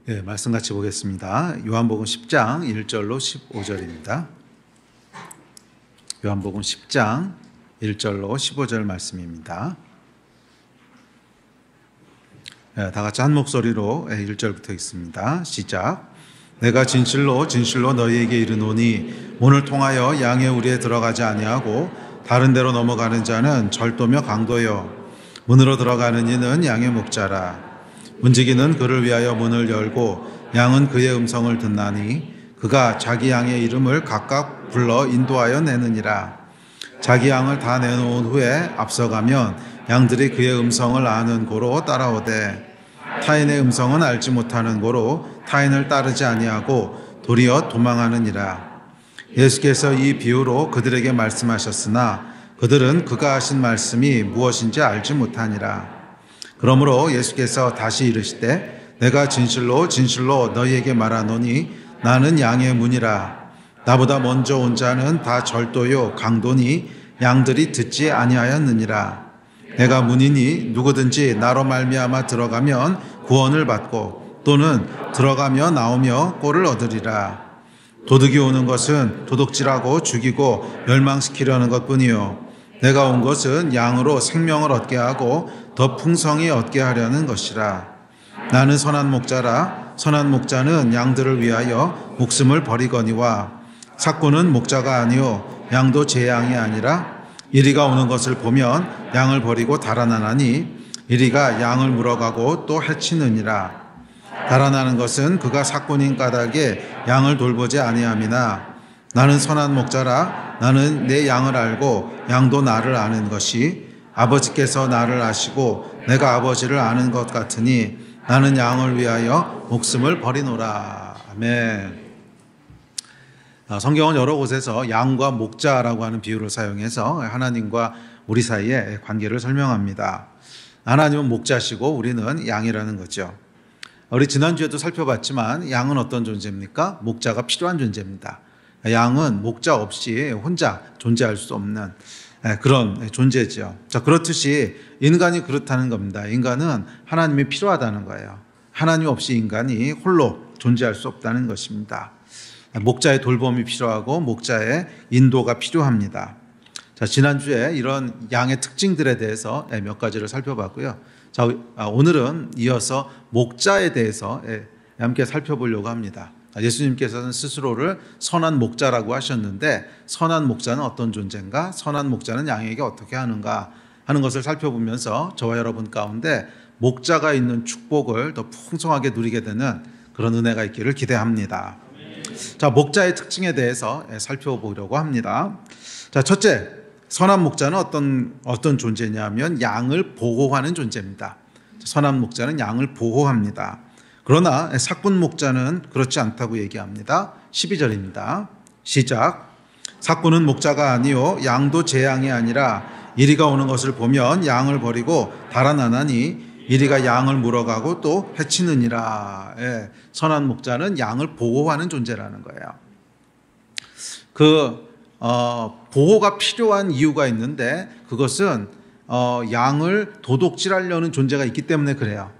예, 말씀 같이 보겠습니다. 요한복음 10장 1절로 15절입니다. 요한복음 10장 1절로 15절 말씀입니다. 예, 다 같이 한 목소리로 1절부터 읽습니다. 시작. 내가 진실로 진실로 너희에게 이르노니 문을 통하여 양의 우리에 들어가지 아니하고 다른 데로 넘어가는 자는 절도며 강도요 문으로 들어가는 이는 양의 목자라. 문지기는 그를 위하여 문을 열고 양은 그의 음성을 듣나니 그가 자기 양의 이름을 각각 불러 인도하여 내느니라. 자기 양을 다 내놓은 후에 앞서가면 양들이 그의 음성을 아는 고로 따라오되 타인의 음성은 알지 못하는 고로 타인을 따르지 아니하고 도리어 도망하느니라. 예수께서 이 비유로 그들에게 말씀하셨으나 그들은 그가 하신 말씀이 무엇인지 알지 못하니라. 그러므로 예수께서 다시 이르시되 내가 진실로 진실로 너희에게 말하노니 나는 양의 문이라. 나보다 먼저 온 자는 다 절도요 강도니 양들이 듣지 아니하였느니라. 내가 문이니 누구든지 나로 말미암아 들어가면 구원을 받고 또는 들어가며 나오며 꼴을 얻으리라. 도둑이 오는 것은 도둑질하고 죽이고 멸망시키려는 것뿐이요 내가 온 것은 양으로 생명을 얻게 하고 더 풍성히 얻게 하려는 것이라. 나는 선한 목자라. 선한 목자는 양들을 위하여 목숨을 버리거니와 삭구는 목자가 아니요 양도 제 양이 아니라 이리가 오는 것을 보면 양을 버리고 달아나나니 이리가 양을 물어가고 또 해치느니라. 달아나는 것은 그가 삭군인 까닭에 양을 돌보지 아니함이나 나는 선한 목자라. 나는 내 양을 알고 양도 나를 아는 것이 아버지께서 나를 아시고 내가 아버지를 아는 것 같으니 나는 양을 위하여 목숨을 버리노라. 아멘. 성경은 여러 곳에서 양과 목자라고 하는 비유를 사용해서 하나님과 우리 사이의 관계를 설명합니다. 하나님은 목자시고 우리는 양이라는 거죠. 우리 지난주에도 살펴봤지만 양은 어떤 존재입니까? 목자가 필요한 존재입니다. 양은 목자 없이 혼자 존재할 수 없는 그런 존재죠. 자, 그렇듯이 인간이 그렇다는 겁니다. 인간은 하나님이 필요하다는 거예요. 하나님 없이 인간이 홀로 존재할 수 없다는 것입니다. 목자의 돌봄이 필요하고 목자의 인도가 필요합니다. 자, 지난주에 이런 양의 특징들에 대해서 몇 가지를 살펴봤고요. 자, 오늘은 이어서 목자에 대해서 함께 살펴보려고 합니다. 예수님께서는 스스로를 선한 목자라고 하셨는데 선한 목자는 어떤 존재인가? 선한 목자는 양에게 어떻게 하는가 하는 것을 살펴보면서 저와 여러분 가운데 목자가 있는 축복을 더 풍성하게 누리게 되는 그런 은혜가 있기를 기대합니다. 자, 목자의 특징에 대해서 살펴보려고 합니다. 자, 첫째, 선한 목자는 어떤 존재냐면 양을 보호하는 존재입니다. 선한 목자는 양을 보호합니다. 그러나 삭군 목자는 그렇지 않다고 얘기합니다. 12절입니다. 시작. 삭군은 목자가 아니요 양도 제 양이 아니라 이리가 오는 것을 보면 양을 버리고 달아나나니 이리가 양을 물어가고 또 해치느니라. 선한 목자는 양을 보호하는 존재라는 거예요. 보호가 필요한 이유가 있는데 그것은 양을 도둑질하려는 존재가 있기 때문에 그래요.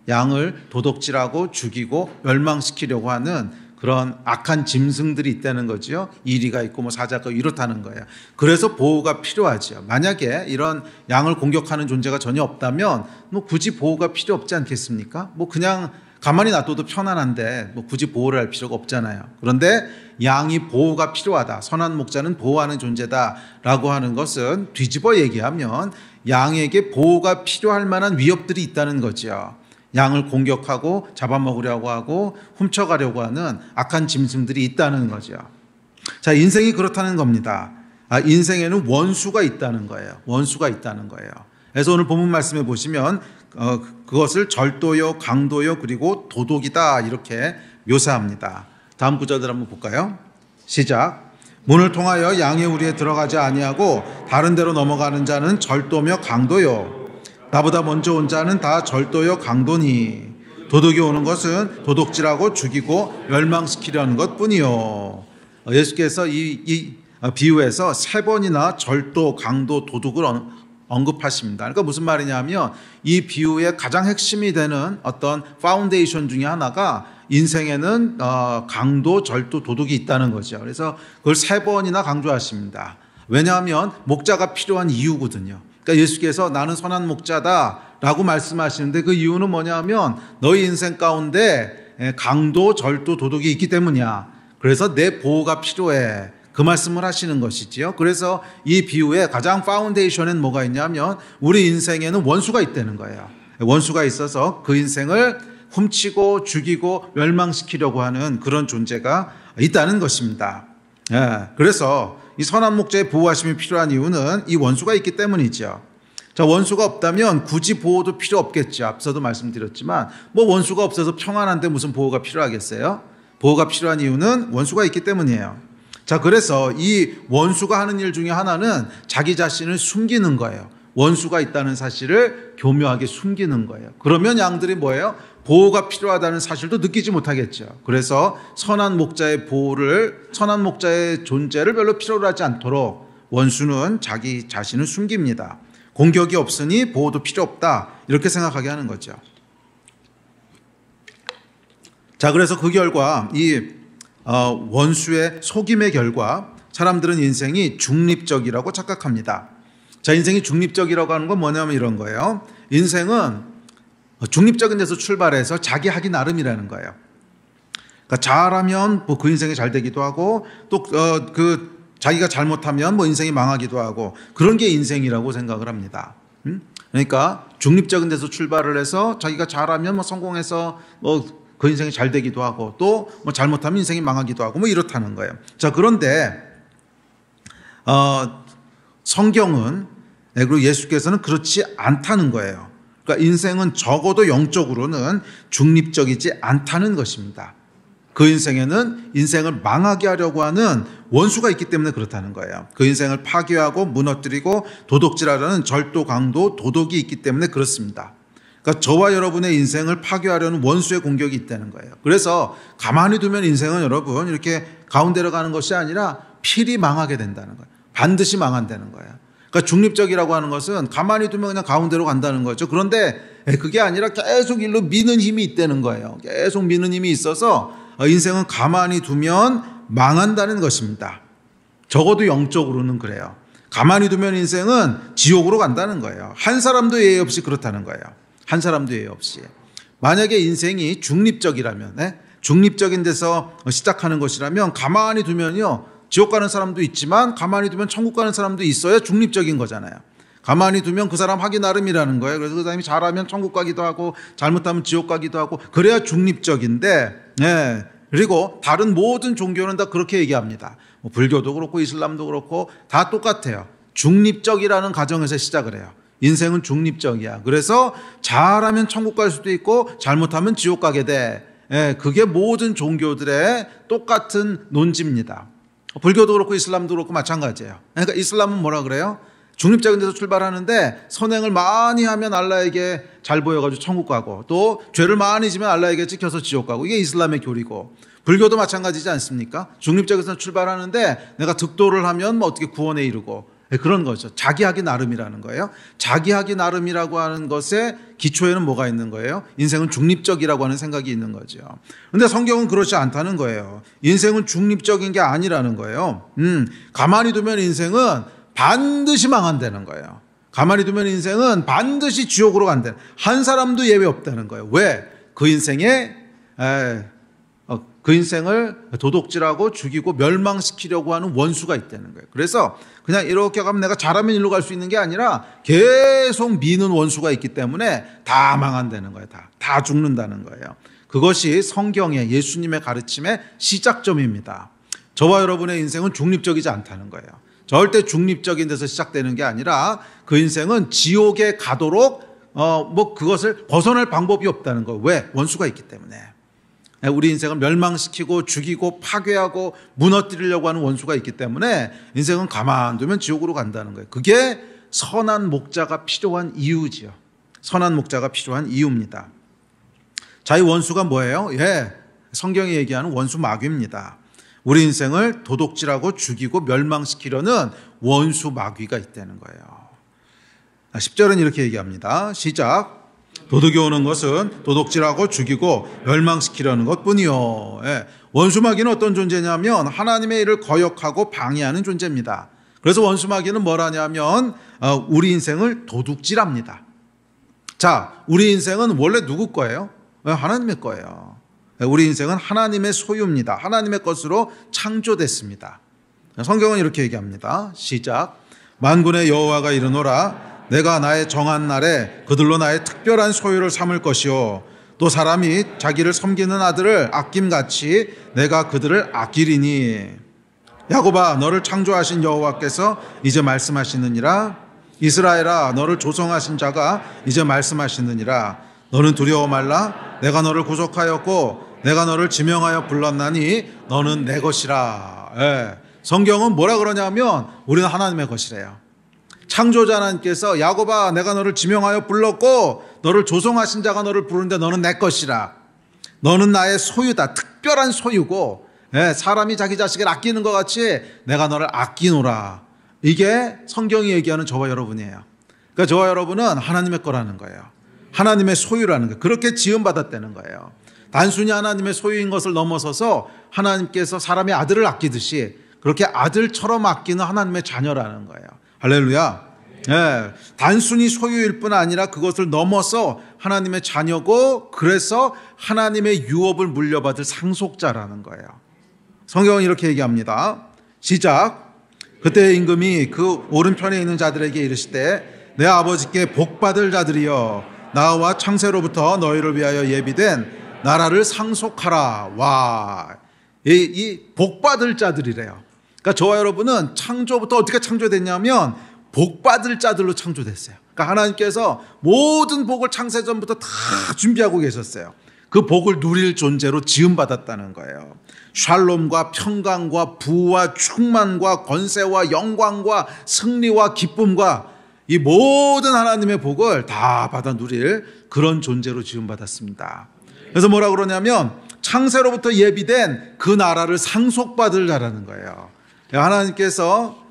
양을 도둑질하고 죽이고 멸망시키려고 하는 그런 악한 짐승들이 있다는 거죠. 이리가 있고 사자가 이렇다는 거예요. 그래서 보호가 필요하죠. 만약에 이런 양을 공격하는 존재가 전혀 없다면 굳이 보호가 필요 없지 않겠습니까? 그냥 가만히 놔둬도 편안한데 굳이 보호를 할 필요가 없잖아요. 그런데 양이 보호가 필요하다. 선한 목자는 보호하는 존재다라고 하는 것은 뒤집어 얘기하면 양에게 보호가 필요할 만한 위협들이 있다는 거죠. 양을 공격하고 잡아먹으려고 하고 훔쳐가려고 하는 악한 짐승들이 있다는 거죠. 자, 인생이 그렇다는 겁니다. 인생에는 원수가 있다는 거예요. 원수가 있다는 거예요. 그래서 오늘 본문 말씀에 보시면 그것을 절도요, 강도요, 그리고 도둑이다 이렇게 묘사합니다. 다음 구절들 한번 볼까요? 시작. 문을 통하여 양의 우리에 들어가지 아니하고 다른 데로 넘어가는 자는 절도며 강도요 나보다 먼저 온 자는 다 절도요 강도니 도둑이 오는 것은 도둑질하고 죽이고 멸망시키려는 것뿐이요. 예수께서 이 비유에서 3번이나 절도, 강도, 도둑을 언급하십니다. 그러니까 무슨 말이냐면 이 비유의 가장 핵심이 되는 어떤 파운데이션 중에 하나가 인생에는 강도, 절도, 도덕이 있다는 거죠. 그래서 그걸 3번이나 강조하십니다. 왜냐하면 목자가 필요한 이유거든요. 그러니까 예수께서 나는 선한 목자다라고 말씀하시는데 그 이유는 뭐냐면 너희 인생 가운데 강도, 절도, 도덕이 있기 때문이야. 그래서 내 보호가 필요해. 그 말씀을 하시는 것이지요. 그래서 이 비유에 가장 파운데이션엔 뭐가 있냐면 우리 인생에는 원수가 있다는 거예요. 원수가 있어서 그 인생을 훔치고 죽이고 멸망시키려고 하는 그런 존재가 있다는 것입니다. 그래서 이 선한 목자의 보호하심이 필요한 이유는 이 원수가 있기 때문이죠. 자, 원수가 없다면 굳이 보호도 필요 없겠죠. 앞서도 말씀드렸지만 뭐 원수가 없어서 평안한데 무슨 보호가 필요하겠어요? 보호가 필요한 이유는 원수가 있기 때문이에요. 자, 그래서 이 원수가 하는 일 중에 하나는 자기 자신을 숨기는 거예요. 원수가 있다는 사실을 교묘하게 숨기는 거예요. 그러면 양들이 뭐예요? 보호가 필요하다는 사실도 느끼지 못하겠죠. 그래서 선한 목자의 선한 목자의 존재를 별로 필요로 하지 않도록 원수는 자기 자신을 숨깁니다. 공격이 없으니 보호도 필요 없다. 이렇게 생각하게 하는 거죠. 자, 그래서 그 결과 이 원수의 속임의 결과 사람들은 인생이 중립적이라고 착각합니다. 자, 인생이 중립적이라고 하는 건 뭐냐면 이런 거예요. 인생은 중립적인 데서 출발해서 자기 하기 나름이라는 거예요. 그러니까 잘하면 뭐 그 인생이 잘 되기도 하고 또 자기가 잘못하면 뭐 인생이 망하기도 하고 그런 게 인생이라고 생각을 합니다. 그러니까 중립적인 데서 출발을 해서 자기가 잘하면 뭐 성공해서 뭐 그 인생이 잘 되기도 하고 또 뭐 잘못하면 인생이 망하기도 하고 뭐 이렇다는 거예요. 자, 그런데 성경은 그리고 예수께서는 그렇지 않다는 거예요. 그러니까 인생은 적어도 영적으로는 중립적이지 않다는 것입니다. 그 인생에는 인생을 망하게 하려고 하는 원수가 있기 때문에 그렇다는 거예요. 그 인생을 파괴하고 무너뜨리고 도둑질하려는 절도, 강도, 도덕이 있기 때문에 그렇습니다. 그러니까 저와 여러분의 인생을 파괴하려는 원수의 공격이 있다는 거예요. 그래서 가만히 두면 인생은 여러분 이렇게 가운데로 가는 것이 아니라 필히 망하게 된다는 거예요. 반드시 망한다는 거예요. 그러니까 중립적이라고 하는 것은 가만히 두면 그냥 가운데로 간다는 거죠. 그런데 그게 아니라 계속 일로 미는 힘이 있다는 거예요. 계속 미는 힘이 있어서 인생은 가만히 두면 망한다는 것입니다. 적어도 영적으로는 그래요. 가만히 두면 인생은 지옥으로 간다는 거예요. 한 사람도 예외 없이 그렇다는 거예요. 한 사람도 예외 없이. 만약에 인생이 중립적이라면, 중립적인 데서 시작하는 것이라면 가만히 두면요, 지옥 가는 사람도 있지만 가만히 두면 천국 가는 사람도 있어야 중립적인 거잖아요. 가만히 두면 그 사람 하기 나름이라는 거예요. 그래서 그 사람이 잘하면 천국 가기도 하고 잘못하면 지옥 가기도 하고 그래야 중립적인데, 그리고 다른 모든 종교는 다 그렇게 얘기합니다. 뭐 불교도 그렇고 이슬람도 그렇고 다 똑같아요. 중립적이라는 가정에서 시작을 해요. 인생은 중립적이야. 그래서 잘하면 천국 갈 수도 있고 잘못하면 지옥 가게 돼. 그게 모든 종교들의 똑같은 논지입니다. 불교도 그렇고 이슬람도 그렇고 마찬가지예요. 그러니까 이슬람은 뭐라 그래요? 중립적인 데서 출발하는데 선행을 많이 하면 알라에게 잘 보여가지고 천국 가고 또 죄를 많이 지면 알라에게 찍혀서 지옥 가고 이게 이슬람의 교리고 불교도 마찬가지지 않습니까? 중립적에서 출발하는데 내가 득도를 하면 뭐 어떻게 구원에 이르고 그런 거죠. 자기하기 나름이라는 거예요. 자기하기 나름이라고 하는 것의 기초에는 뭐가 있는 거예요? 인생은 중립적이라고 하는 생각이 있는 거죠. 그런데 성경은 그렇지 않다는 거예요. 인생은 중립적인 게 아니라는 거예요. 가만히 두면 인생은 반드시 망한다는 거예요. 가만히 두면 인생은 반드시 지옥으로 간다는, 한 사람도 예외 없다는 거예요. 왜? 그 인생을 도둑질하고 죽이고 멸망시키려고 하는 원수가 있다는 거예요. 그래서 그냥 이렇게 가면 내가 잘하면 일로 갈 수 있는 게 아니라 계속 미는 원수가 있기 때문에 다 망한다는 거예요. 다 죽는다는 거예요. 그것이 성경의 예수님의 가르침의 시작점입니다. 저와 여러분의 인생은 중립적이지 않다는 거예요. 절대 중립적인 데서 시작되는 게 아니라 그 인생은 지옥에 가도록 그것을 벗어날 방법이 없다는 거예요. 왜? 원수가 있기 때문에. 우리 인생을 멸망시키고 죽이고 파괴하고 무너뜨리려고 하는 원수가 있기 때문에 인생은 가만두면 지옥으로 간다는 거예요. 그게 선한 목자가 필요한 이유지요. 선한 목자가 필요한 이유입니다. 자, 이 원수가 뭐예요? 성경이 얘기하는 원수 마귀입니다. 우리 인생을 도둑질하고 죽이고 멸망시키려는 원수 마귀가 있다는 거예요. 10절은 이렇게 얘기합니다. 시작. 도둑이 오는 것은 도둑질하고 죽이고 멸망시키려는 것뿐이요. 예. 원수마귀는 어떤 존재냐면 하나님의 일을 거역하고 방해하는 존재입니다. 그래서 원수마귀는 뭘 하냐면 우리 인생을 도둑질합니다. 자, 우리 인생은 원래 누구 거예요? 하나님의 거예요. 우리 인생은 하나님의 소유입니다. 하나님의 것으로 창조됐습니다. 성경은 이렇게 얘기합니다. 시작. 만군의 여호와가 이르노라. 내가 나의 정한 날에 그들로 나의 특별한 소유를 삼을 것이요 또 사람이 자기를 섬기는 아들을 아낌같이 내가 그들을 아끼리니. 야곱아, 너를 창조하신 여호와께서 이제 말씀하시느니라. 이스라엘아, 너를 조성하신 자가 이제 말씀하시느니라. 너는 두려워 말라. 내가 너를 구속하였고 내가 너를 지명하여 불렀나니 너는 내 것이라. 예. 성경은 뭐라 그러냐면 우리는 하나님의 것이래요. 창조자 하나님께서 야곱아, 내가 너를 지명하여 불렀고 너를 조성하신 자가 너를 부르는데 너는 내 것이라. 너는 나의 소유다. 특별한 소유고, 사람이 자기 자식을 아끼는 것 같이 내가 너를 아끼노라. 이게 성경이 얘기하는 저와 여러분이에요. 그러니까 저와 여러분은 하나님의 거라는 거예요. 하나님의 소유라는 거예요. 그렇게 지음받았다는 거예요. 단순히 하나님의 소유인 것을 넘어서서 하나님께서 사람의 아들을 아끼듯이 그렇게 아들처럼 아끼는 하나님의 자녀라는 거예요. 할렐루야. 예, 단순히 소유일 뿐 아니라 그것을 넘어서 하나님의 자녀고 그래서 하나님의 유업을 물려받을 상속자라는 거예요. 성경은 이렇게 얘기합니다. 시작. 그때 임금이 그 오른편에 있는 자들에게 이르시되 내 아버지께 복받을 자들이여 나와 창세로부터 너희를 위하여 예비된 나라를 상속하라. 와, 이 복받을 자들이래요. 그러니까 저와 여러분은 창조부터 어떻게 창조됐냐면 복받을 자들로 창조됐어요. 그러니까 하나님께서 모든 복을 창세전부터 다 준비하고 계셨어요. 그 복을 누릴 존재로 지음받았다는 거예요. 샬롬과 평강과 부와 충만과 권세와 영광과 승리와 기쁨과 이 모든 하나님의 복을 다 받아 누릴 그런 존재로 지음받았습니다. 그래서 뭐라 그러냐면 창세로부터 예비된 그 나라를 상속받을 자라는 거예요. 하나님께서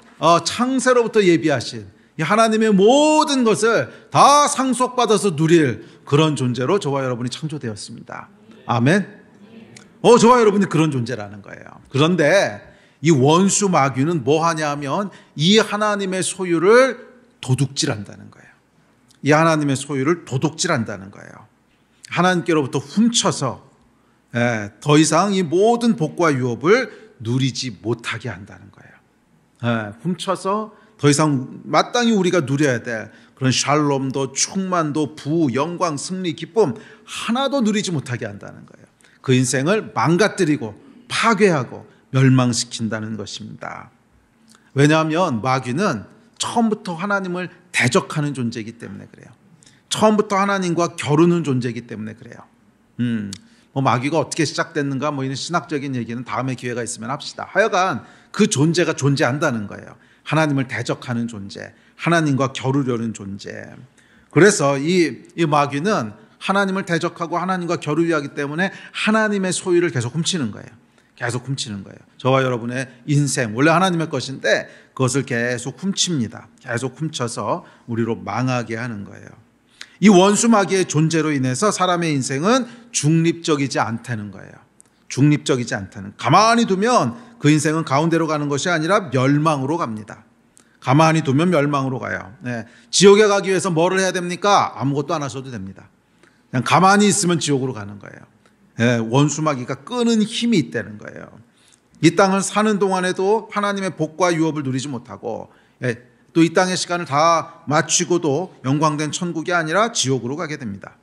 창세로부터 예비하신 하나님의 모든 것을 다 상속받아서 누릴 그런 존재로 저와 여러분이 창조되었습니다. 아멘. 저와 여러분이 그런 존재라는 거예요. 그런데 이 원수 마귀는 뭐 하냐면 이 하나님의 소유를 도둑질한다는 거예요. 이 하나님의 소유를 도둑질한다는 거예요. 하나님께로부터 훔쳐서 더 이상 이 모든 복과 유업을 누리지 못하게 한다는 거예요. 훔쳐서 더 이상 마땅히 우리가 누려야 될 그런 샬롬도 충만도 부, 영광, 승리, 기쁨 하나도 누리지 못하게 한다는 거예요. 그 인생을 망가뜨리고 파괴하고 멸망시킨다는 것입니다. 왜냐하면 마귀는 처음부터 하나님을 대적하는 존재이기 때문에 그래요. 처음부터 하나님과 겨루는 존재이기 때문에 그래요. 마귀가 어떻게 시작됐는가 이런 신학적인 얘기는 다음에 기회가 있으면 합시다. 하여간 그 존재가 존재한다는 거예요. 하나님을 대적하는 존재, 하나님과 겨루려는 존재. 그래서 이 마귀는 하나님을 대적하고 하나님과 겨루려 하기 때문에 하나님의 소유를 계속 훔치는 거예요. 계속 훔치는 거예요. 저와 여러분의 인생 원래 하나님의 것인데 그것을 계속 훔칩니다. 계속 훔쳐서 우리로 망하게 하는 거예요. 이 원수 마귀의 존재로 인해서 사람의 인생은 중립적이지 않다는 거예요. 중립적이지 않다는. 가만히 두면 그 인생은 가운데로 가는 것이 아니라 멸망으로 갑니다. 가만히 두면 멸망으로 가요. 지옥에 가기 위해서 뭐를 해야 됩니까? 아무것도 안 하셔도 됩니다. 그냥 가만히 있으면 지옥으로 가는 거예요. 원수 마귀가 끄는 힘이 있다는 거예요. 이 땅을 사는 동안에도 하나님의 복과 유업을 누리지 못하고 또 이 땅의 시간을 다 마치고도 영광된 천국이 아니라 지옥으로 가게 됩니다.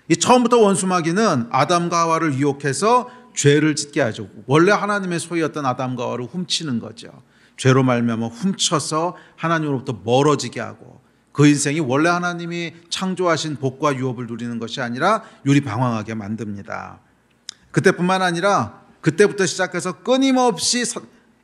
이 처음부터 원수 마귀는 아담과 하와를 유혹해서 죄를 짓게 하죠. 원래 하나님의 소유였던 아담과 하와를 훔치는 거죠. 죄로 말미암아 훔쳐서 하나님으로부터 멀어지게 하고 그 인생이 원래 하나님이 창조하신 복과 유업을 누리는 것이 아니라 유리방황하게 만듭니다. 그때뿐만 아니라 그때부터 시작해서 끊임없이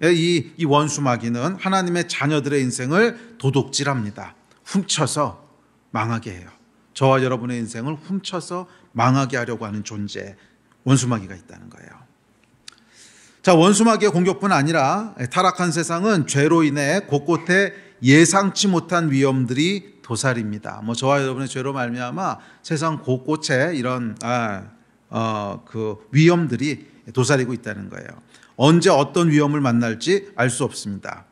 이 원수 마귀는 하나님의 자녀들의 인생을 도둑질합니다. 훔쳐서 망하게 해요. 저와 여러분의 인생을 훔쳐서 망하게 하려고 하는 존재, 원수 마귀가 있다는 거예요. 자, 원수 마귀의 공격뿐 아니라 타락한 세상은 죄로 인해 곳곳에 예상치 못한 위험들이 도살입니다. 뭐 저와 여러분의 죄로 말미암아 세상 곳곳에 이런 그 위험들이 도사리고 있다는 거예요. 언제 어떤 위험을 만날지 알 수 없습니다.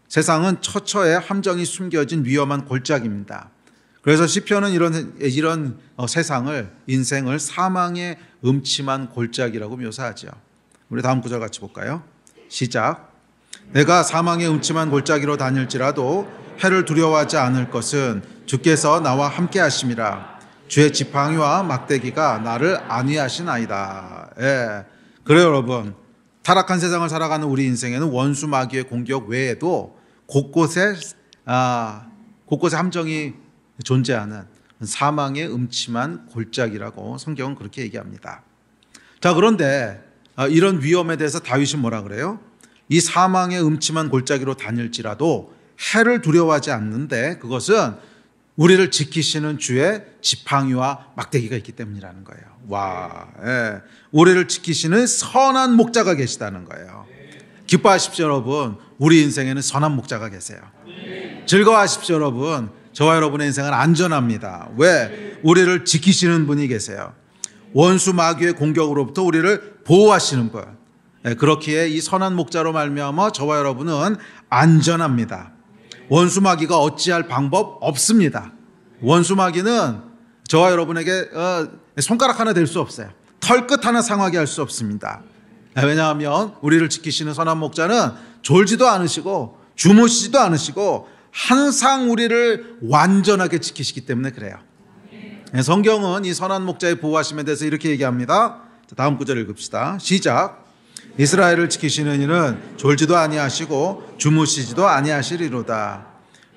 세상은 처처에 함정이 숨겨진 위험한 골짜기입니다. 그래서 시편은 이런 세상을, 인생을 사망의 음침한 골짜기라고 묘사하죠. 우리 다음 구절 같이 볼까요? 시작. 내가 사망의 음침한 골짜기로 다닐지라도 해를 두려워하지 않을 것은 주께서 나와 함께 하심이라. 주의 지팡이와 막대기가 나를 안위하시나이다. 예. 그래요, 여러분. 타락한 세상을 살아가는 우리 인생에는 원수 마귀의 공격 외에도 곳곳에 함정이 존재하는 사망의 음침한 골짜기라고 성경은 그렇게 얘기합니다. 자, 그런데 이런 위험에 대해서 다윗이 뭐라 그래요? 이 사망의 음침한 골짜기로 다닐지라도 해를 두려워하지 않는데 그것은 우리를 지키시는 주의 지팡이와 막대기가 있기 때문이라는 거예요. 와, 예. 우리를 지키시는 선한 목자가 계시다는 거예요. 기뻐하십시오, 여러분. 우리 인생에는 선한 목자가 계세요. 즐거워하십시오, 여러분. 저와 여러분의 인생은 안전합니다. 왜? 우리를 지키시는 분이 계세요. 원수 마귀의 공격으로부터 우리를 보호하시는 분. 그렇기에 이 선한 목자로 말미암아 저와 여러분은 안전합니다. 원수 마귀가 어찌할 방법 없습니다. 원수 마귀는 저와 여러분에게 손가락 하나 댈 수 없어요. 털끝 하나 상하게 할 수 없습니다. 왜냐하면 우리를 지키시는 선한 목자는 졸지도 않으시고 주무시지도 않으시고 항상 우리를 완전하게 지키시기 때문에 그래요. 성경은 이 선한 목자의 보호하심에 대해서 이렇게 얘기합니다. 다음 구절 읽읍시다. 시작. 이스라엘을 지키시는 이는 졸지도 아니하시고 주무시지도 아니하시리로다.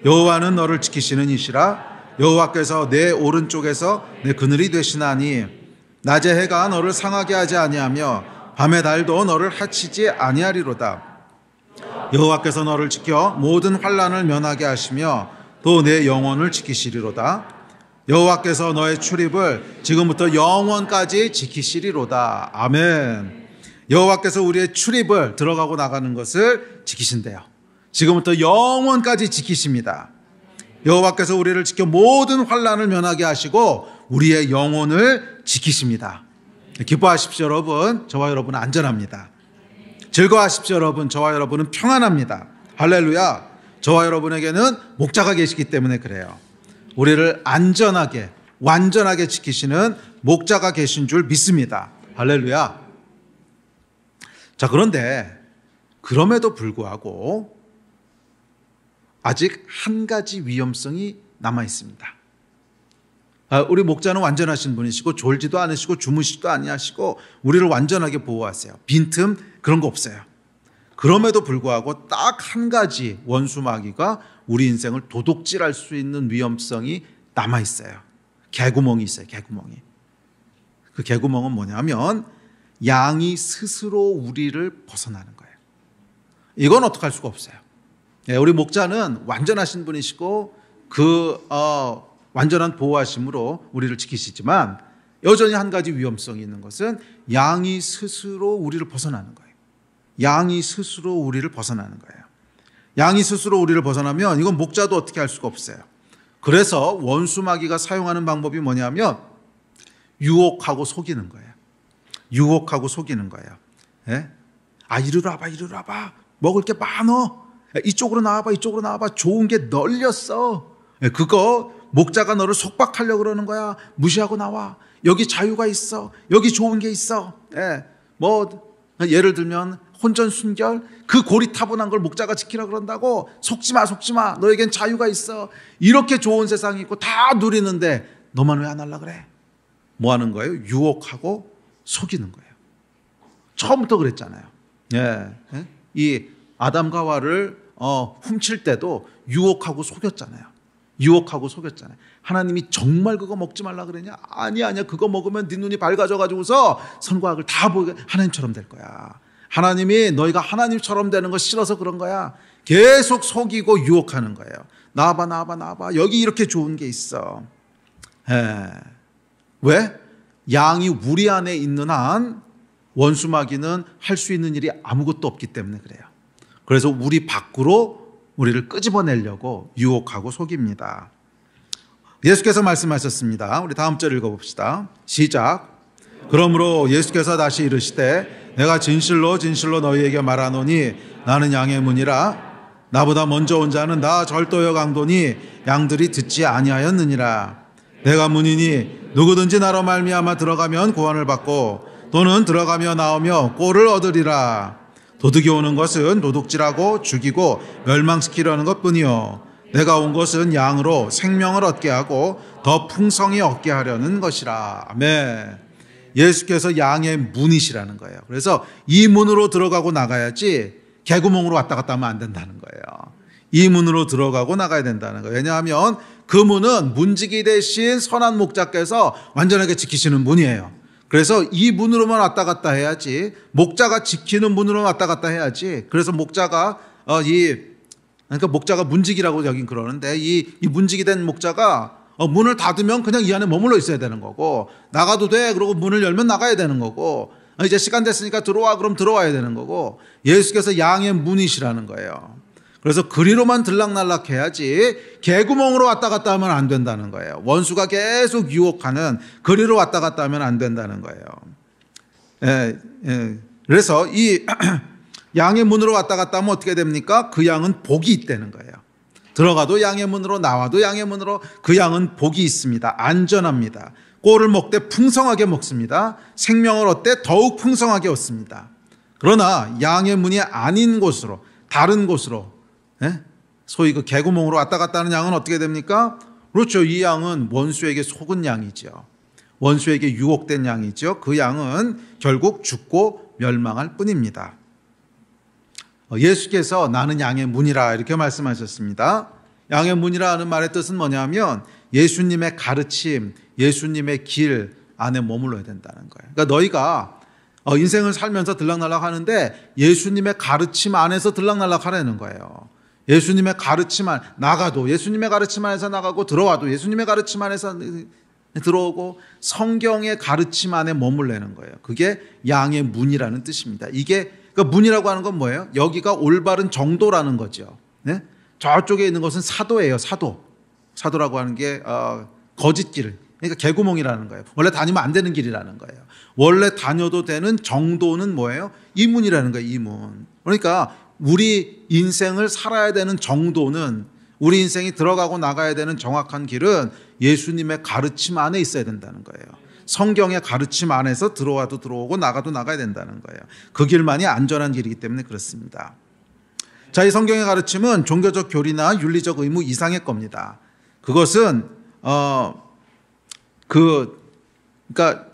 여호와는 너를 지키시는 이시라. 여호와께서 내 오른쪽에서 내 그늘이 되시나니 낮에 해가 너를 상하게 하지 아니하며 밤의 달도 너를 해치지 아니하리로다. 여호와께서 너를 지켜 모든 환난을 면하게 하시며 또 내 영혼을 지키시리로다. 여호와께서 너의 출입을 지금부터 영원까지 지키시리로다. 아멘. 여호와께서 우리의 출입을 들어가고 나가는 것을 지키신대요. 지금부터 영원까지 지키십니다. 여호와께서 우리를 지켜 모든 환난을 면하게 하시고 우리의 영혼을 지키십니다. 기뻐하십시오, 여러분. 저와 여러분은 안전합니다. 즐거워하십시오, 여러분. 저와 여러분은 평안합니다. 할렐루야. 저와 여러분에게는 목자가 계시기 때문에 그래요. 우리를 안전하게 완전하게 지키시는 목자가 계신 줄 믿습니다. 할렐루야. 자, 그런데 그럼에도 불구하고 아직 한 가지 위험성이 남아 있습니다. 우리 목자는 완전하신 분이시고 졸지도 않으시고 주무시지도 아니하시고 우리를 완전하게 보호하세요. 빈틈 그런 거 없어요. 그럼에도 불구하고 딱 한 가지 원수 마귀가 우리 인생을 도둑질할 수 있는 위험성이 남아 있어요. 개구멍이 있어요. 개구멍이. 그 개구멍은 뭐냐면 양이 스스로 우리를 벗어나는 거예요. 이건 어떡할 수가 없어요. 우리 목자는 완전하신 분이시고 완전한 보호하심으로 우리를 지키시지만 여전히 한 가지 위험성이 있는 것은 양이 스스로 우리를 벗어나는 거예요. 양이 스스로 우리를 벗어나는 거예요. 양이 스스로 우리를 벗어나면 이건 목자도 어떻게 할 수가 없어요. 그래서 원수 마귀가 사용하는 방법이 뭐냐면 유혹하고 속이는 거예요. 유혹하고 속이는 거예요. 예? 이리로 와봐, 이리로 와봐. 먹을 게 많어. 이쪽으로 나와봐, 이쪽으로 나와봐. 좋은 게 널렸어. 그거 목자가 너를 속박하려고 그러는 거야. 무시하고 나와. 여기 자유가 있어. 여기 좋은 게 있어. 예를 들면 혼전순결, 그 고리타분한 걸 목자가 지키라 그런다고. 속지 마, 속지 마. 너에겐 자유가 있어. 이렇게 좋은 세상이 있고 다 누리는데 너만 왜 안 하려 그래? 뭐 하는 거예요? 유혹하고 속이는 거예요. 처음부터 그랬잖아요. 이 아담과 하와를 훔칠 때도 유혹하고 속였잖아요. 유혹하고 속였잖아요. 하나님이 정말 그거 먹지 말라 그랬냐? 아니야. 그거 먹으면 네 눈이 밝아져가지고서 선과 악을 다 보게 하나님처럼 될 거야. 하나님이 너희가 하나님처럼 되는 거 싫어서 그런 거야. 계속 속이고 유혹하는 거예요. 나와봐. 여기 이렇게 좋은 게 있어. 왜? 양이 우리 안에 있는 한 원수 마귀는 할 수 있는 일이 아무것도 없기 때문에 그래요. 그래서 우리 밖으로 우리를 끄집어내려고 유혹하고 속입니다. 예수께서 말씀하셨습니다. 우리 다음 절 읽어봅시다. 시작. 그러므로 예수께서 다시 이르시되 내가 진실로 진실로 너희에게 말하노니 나는 양의 문이라. 나보다 먼저 온 자는 나 절도여 강도니 양들이 듣지 아니하였느니라. 내가 문이니 누구든지 나로 말미암아 들어가면 구원을 받고 또는 들어가며 나오며 꼴을 얻으리라. 도둑이 오는 것은 도둑질하고 죽이고 멸망시키려는 것뿐이요 내가 온 것은 양으로 생명을 얻게 하고 더 풍성히 얻게 하려는 것이라. 아멘. 예수께서 양의 문이시라는 거예요. 그래서 이 문으로 들어가고 나가야지 개구멍으로 왔다 갔다 하면 안 된다는 거예요. 이 문으로 들어가고 나가야 된다는 거예요. 왜냐하면 그 문은 문지기 대신 선한 목자께서 완전하게 지키시는 문이에요. 그래서 이 문으로만 왔다 갔다 해야지, 목자가 지키는 문으로 왔다 갔다 해야지. 그래서 목자가 그러니까 목자가 문지기라고 여긴 그러는데 이 문지기 된 목자가 문을 닫으면 그냥 이 안에 머물러 있어야 되는 거고, 나가도 돼 그러고 문을 열면 나가야 되는 거고, 이제 시간 됐으니까 들어와 그럼 들어와야 되는 거고, 예수께서 양의 문이시라는 거예요. 그래서 그리로만 들락날락 해야지 개구멍으로 왔다 갔다 하면 안 된다는 거예요. 원수가 계속 유혹하는 그리로 왔다 갔다 하면 안 된다는 거예요. 그래서 이 양의 문으로 왔다 갔다 하면 어떻게 됩니까? 그 양은 복이 있다는 거예요. 들어가도 양의 문으로 나와도 양의 문으로 그 양은 복이 있습니다. 안전합니다. 꼴을 먹되 풍성하게 먹습니다. 생명을 얻되 더욱 풍성하게 얻습니다. 그러나 양의 문이 아닌 곳으로, 다른 곳으로, 소위 그 개구멍으로 왔다 갔다 하는 양은 어떻게 됩니까? 그렇죠. 이 양은 원수에게 속은 양이죠. 원수에게 유혹된 양이죠. 그 양은 결국 죽고 멸망할 뿐입니다. 예수께서 나는 양의 문이라 이렇게 말씀하셨습니다. 양의 문이라 하는 말의 뜻은 뭐냐면 예수님의 가르침, 예수님의 길 안에 머물러야 된다는 거예요. 그러니까 너희가 인생을 살면서 들락날락 하는데 예수님의 가르침 안에서 들락날락 하라는 거예요. 예수님의 가르침 안, 나가도 예수님의 가르침 안에서 나가고, 들어와도 예수님의 가르침 안에서 들어오고, 성경의 가르침 안에 머물라는 거예요. 그게 양의 문이라는 뜻입니다. 이게 그러니까 문이라고 하는 건 뭐예요? 여기가 올바른 정도라는 거죠. 네? 저쪽에 있는 것은 사도예요. 사도라고 하는 게 거짓길, 그러니까 개구멍이라는 거예요. 원래 다니면 안 되는 길이라는 거예요. 원래 다녀도 되는 정도는 뭐예요? 이 문이라는 거예요. 이 문. 그러니까 우리 인생을 살아야 되는 정도는, 우리 인생이 들어가고 나가야 되는 정확한 길은 예수님의 가르침 안에 있어야 된다는 거예요. 성경의 가르침 안에서 들어와도 들어오고 나가도 나가야 된다는 거예요. 그 길만이 안전한 길이기 때문에 그렇습니다. 자, 이 성경의 가르침은 종교적 교리나 윤리적 의무 이상의 겁니다. 그것은 그러니까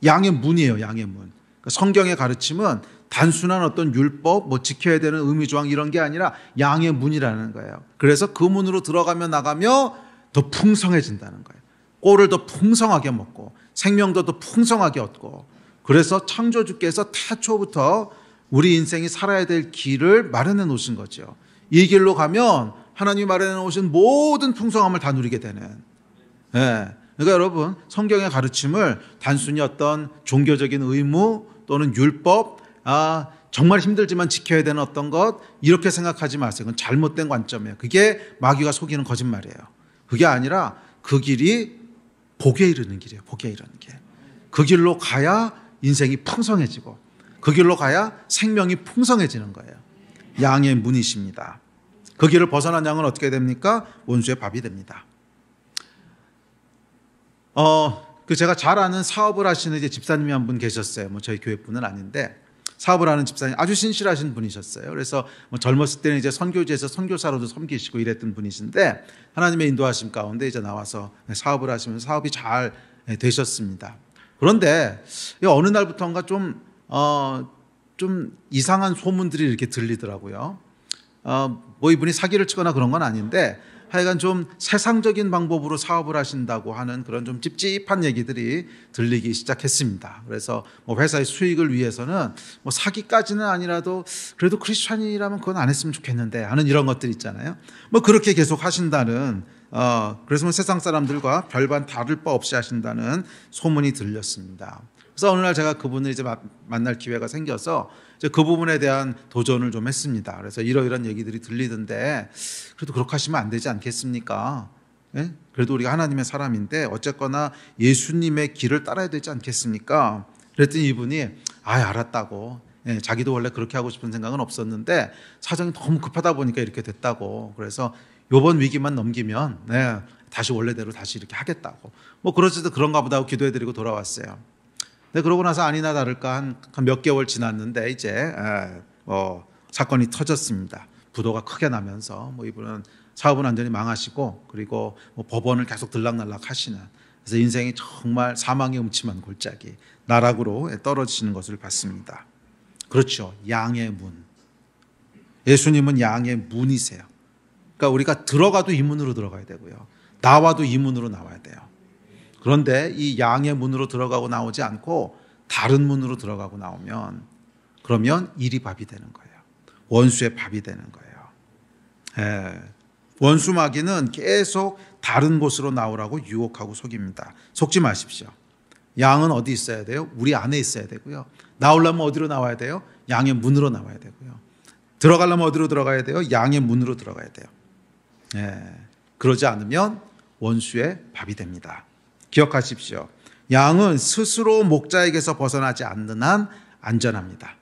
양의 문이에요. 양의 문. 그러니까 성경의 가르침은 단순한 어떤 율법, 지켜야 되는 의무조항 이런 게 아니라 양의 문이라는 거예요. 그래서 그 문으로 들어가며 나가며 더 풍성해진다는 거예요. 꼴을 더 풍성하게 먹고 생명도 더 풍성하게 얻고, 그래서 창조주께서 태초부터 우리 인생이 살아야 될 길을 마련해 놓으신 거죠. 이 길로 가면 하나님이 마련해 놓으신 모든 풍성함을 다 누리게 되는. 그러니까 여러분, 성경의 가르침을 단순히 어떤 종교적인 의무 또는 율법, 정말 힘들지만 지켜야 되는 어떤 것, 이렇게 생각하지 마세요. 그건 잘못된 관점이에요. 그게 마귀가 속이는 거짓말이에요. 그게 아니라 그 길이 복에 이르는 길이에요. 복에 이르는 길. 그 길로 가야 인생이 풍성해지고, 그 길로 가야 생명이 풍성해지는 거예요. 양의 문이십니다. 그 길을 벗어난 양은 어떻게 됩니까? 원수의 밥이 됩니다. 제가 잘 아는 사업을 하시는 이제 집사님이 한 분 계셨어요. 저희 교회 분은 아닌데, 사업을 하는 집사님, 아주 신실하신 분이셨어요. 그래서 젊었을 때는 이제 선교지에서 선교사로도 섬기시고 이랬던 분이신데, 하나님의 인도하심 가운데 이제 나와서 사업을 하시면서 사업이 잘 되셨습니다. 그런데 어느 날부터인가 좀 이상한 소문들이 이렇게 들리더라고요. 이분이 사기를 치거나 그런 건 아닌데, 하여간 좀 세상적인 방법으로 사업을 하신다고 하는 그런 좀 찝찝한 얘기들이 들리기 시작했습니다. 그래서 회사의 수익을 위해서는 사기까지는 아니라도 그래도 크리스찬이라면 그건 안 했으면 좋겠는데 하는 이런 것들 있잖아요. 그렇게 계속 하신다는, 그래서 세상 사람들과 별반 다를 바 없이 하신다는 소문이 들렸습니다. 그래서 어느 날 제가 그분을 이제 만날 기회가 생겨서 이제 그 부분에 대한 도전을 좀 했습니다. 그래서 이러이러한 얘기들이 들리던데 그래도 그렇게 하시면 안 되지 않겠습니까? 예? 그래도 우리가 하나님의 사람인데 어쨌거나 예수님의 길을 따라야 되지 않겠습니까? 그랬더니 이분이 알았다고. 예, 자기도 원래 그렇게 하고 싶은 생각은 없었는데 사정이 너무 급하다 보니까 이렇게 됐다고. 그래서 요번 위기만 넘기면 다시 원래대로 다시 이렇게 하겠다고. 뭐 그러지도 그런가 보다 하고 기도해드리고 돌아왔어요. 근데 그러고 나서 아니나 다를까 한 몇 개월 지났는데 이제 사건이 터졌습니다. 부도가 크게 나면서 이분은 사업은 완전히 망하시고 그리고 법원을 계속 들락날락 하시는, 그래서 인생이 정말 사망의 음침한 골짜기 나락으로 떨어지시는 것을 봤습니다. 그렇죠. 양의 문. 예수님은 양의 문이세요. 그러니까 우리가 들어가도 이 문으로 들어가야 되고요. 나와도 이 문으로 나와야 돼요. 그런데 이 양의 문으로 들어가고 나오지 않고 다른 문으로 들어가고 나오면 그러면 일이 밥이 되는 거예요. 원수의 밥이 되는 거예요. 원수 마귀는 계속 다른 곳으로 나오라고 유혹하고 속입니다. 속지 마십시오. 양은 어디 있어야 돼요? 우리 안에 있어야 되고요. 나오려면 어디로 나와야 돼요? 양의 문으로 나와야 되고요. 들어가려면 어디로 들어가야 돼요? 양의 문으로 들어가야 돼요. 그러지 않으면 원수의 밥이 됩니다. 기억하십시오. 양은 스스로 목자에게서 벗어나지 않는 한 안전합니다.